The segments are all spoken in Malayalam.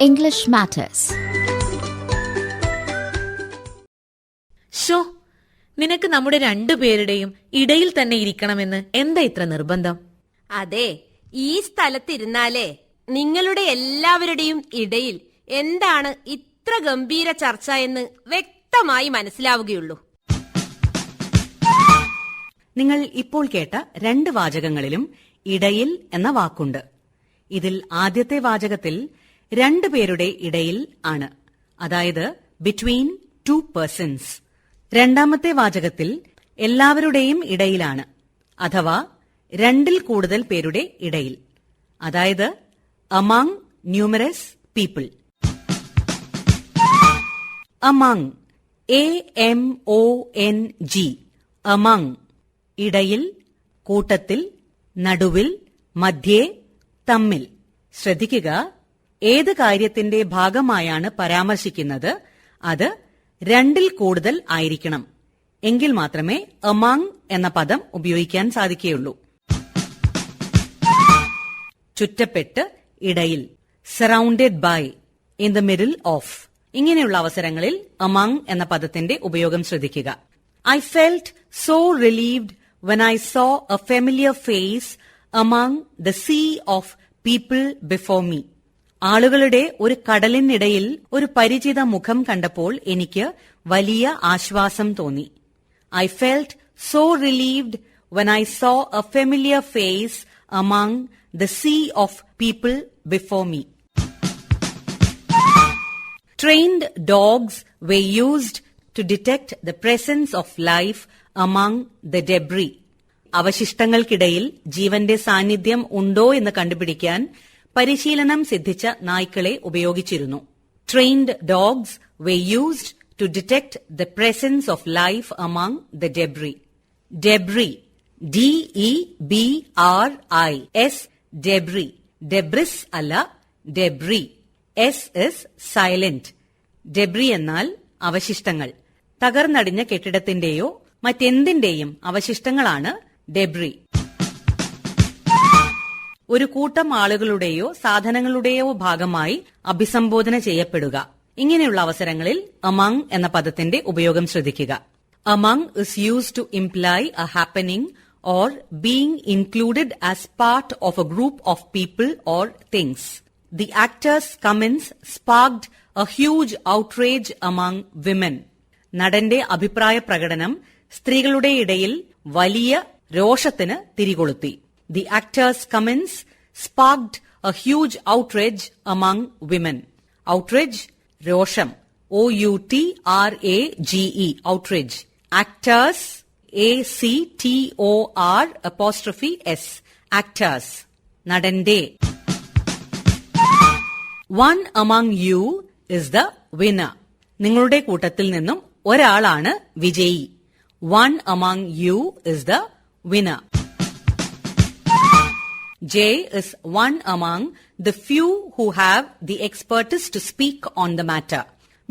English Matters. ഷോ, നിനക്ക് നമ്മുടെ രണ്ടുപേരുടെയും ഇടയിൽ തന്നെ ഇരിക്കണമെന്ന് എന്താ ഇത്ര നിർബന്ധം? അതെ, ഈ സ്ഥലത്തിരുന്നാലേ നിങ്ങളുടെ എല്ലാവരുടെയും ഇടയിൽ എന്താണ് ഇത്ര ഗംഭീര ചർച്ച എന്ന് വ്യക്തമായി മനസ്സിലാവുകയുള്ളൂ. നിങ്ങൾ ഇപ്പോൾ കേട്ട രണ്ട് വാചകങ്ങളിലും ഇടയിൽ എന്ന വാക്കുണ്ട്. ഇതിൽ ആദ്യത്തെ വാചകത്തിൽ രണ്ടുപേരുടെ ഇടയിൽ ആണ്, അതായത് ബിറ്റ്വീൻ ടു പേഴ്സൺസ്. രണ്ടാമത്തെ വാചകത്തിൽ എല്ലാവരുടെയും ഇടയിലാണ്, അഥവാ രണ്ടിൽ കൂടുതൽ പേരുടെ ഇടയിൽ, അതായത് അമങ് ന്യൂമറസ് പീപ്പിൾ. അമങ്, AMONG, അമങ്, ഇടയിൽ, കൂട്ടത്തിൽ, നടുവിൽ, മധ്യേ, തമ്മിൽ. ശ്രദ്ധിക്കുക, ഏത് കാര്യത്തിന്റെ ഭാഗമായാണ് പരാമർശിക്കുന്നത് അത് രണ്ടിൽ കൂടുതൽ ആയിരിക്കണം. എങ്കിൽ മാത്രമേ അമങ് എന്ന പദം ഉപയോഗിക്കാൻ സാധിക്കുകയുള്ളൂ. ചുറ്റപ്പെട്ട്, ഇടയിൽ, surrounded by, in the middle of. ഇങ്ങനെയുള്ള അവസരങ്ങളിൽ അമങ് എന്ന പദത്തിന്റെ ഉപയോഗം ശ്രദ്ധിക്കുക. I felt so relieved when I saw a familiar face among the sea of people before me. ആളുകളുടെ ഒരു കടലിനിടയിൽ ഒരു പരിചിത മുഖം കണ്ടപ്പോൾ എനിക്ക് വലിയ ആശ്വാസം തോന്നി. I felt so relieved when I saw a familiar face among the sea of people before me. Trained dogs were used to detect the presence of life among the debris. അവശിഷ്ടങ്ങൾക്കിടയിൽ ജീവന്റെ സാന്നിധ്യം ഉണ്ടോ എന്ന് കണ്ടുപിടിക്കാൻ പരിശീലനം സിദ്ധിച്ച നായ്ക്കളെ ഉപയോഗിച്ചിരുന്നു. Trained dogs were used to detect the presence of life among the debris. Debris, DEBRIS, debris. Debris അല്ല, debris. S is silent. Debris എന്നാൽ അവശിഷ്ടങ്ങൾ. തകർന്നടിഞ്ഞ കെട്ടിടത്തിന്റെയോ മറ്റെന്തിന്റെയും അവശിഷ്ടങ്ങളാണ് ഡെബ്രി. ഒരു കൂട്ടം ആളുകളുടെയോ സാധനങ്ങളുടെയോ ഭാഗമായി അഭിസംബോധന ചെയ്യപ്പെടുക. ഇങ്ങനെയുള്ള അവസരങ്ങളിൽ അമങ് എന്ന പദത്തിന്റെ ഉപയോഗം ശ്രദ്ധിക്കുക. Among is used to imply a happening or being included as part of a group of people or things. The actors comments sparked a huge outrage among women. നടന്റെ അഭിപ്രായ പ്രകടനം സ്ത്രീകളുടെ ഇടയിൽ വലിയ രോഷത്തിന് തിരികൊളുത്തി. The actors' comments sparked a huge outrage among women. Outrage, രോഷം. OUTRAGE, outrage. Actors, ACTOR''S, actors. നടന്റെ. One among you is the winner. നിങ്ങളുടെ കൂട്ടത്തിൽ നിന്നും ഒരാളാണ് വിജയി. One among you is the winner. J is one among the few who have the expertise to speak on the matter.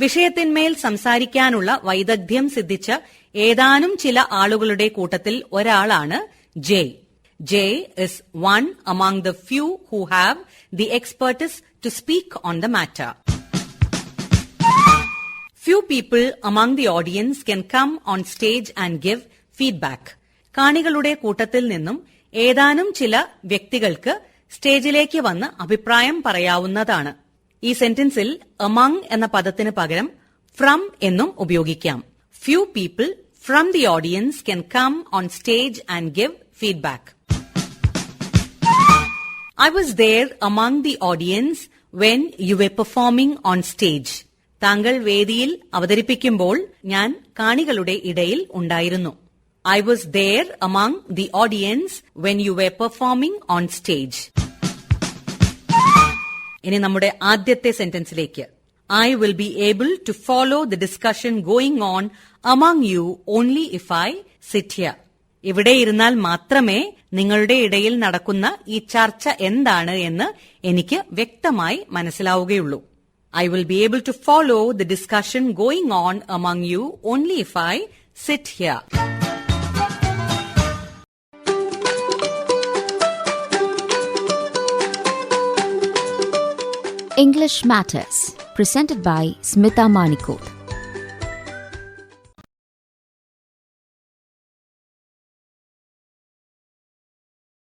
വിഷയത്തിന്മേൽ സംസാരിക്കാനുള്ള വൈദഗ്ധ്യം സിദ്ധിച്ച ഏതാനും ചില ആളുകളുടെ കൂട്ടത്തിൽ ഒരാളാണ് J. J is one among the few who have the expertise to speak on the matter. Few people among the audience can come on stage and give feedback. കാണികളുടെ കൂട്ടത്തിൽ നിന്നും ഏതാനും ചില വ്യക്തികൾക്ക് സ്റ്റേജിലേക്ക് വന്ന് അഭിപ്രായം പറയാവുന്നതാണ്. ഈ സെന്റൻസിൽ among എന്ന പദത്തിന് പകരം from എന്നും ഉപയോഗിക്കാം. Few people from the audience can come on stage and give feedback. I was there among the audience when you were performing on stage. താങ്കൾ വേദിയിൽ അവതരിപ്പിക്കുമ്പോൾ ഞാൻ കാണികളുടെ ഇടയിൽ ഉണ്ടായിരുന്നു. I was there among the audience when you were performing on stage. ഇനി നമ്മുടെ ആദ്യത്തെ സെന്റൻസിലേക്ക്. I will be able to follow the discussion going on among you only if I sit here. ഇവിടെ ഇരുന്നാൽ മാത്രമേ നിങ്ങളുടെ ഇടയിൽ നടക്കുന്ന ഈ ചർച്ച എന്താണ് എന്ന് എനിക്ക് വ്യക്തമായി മനസ്സിലാവുകയുള്ളൂ. I will be able to follow the discussion going on among you only if I sit here. English Matters, presented by Smita Manikot.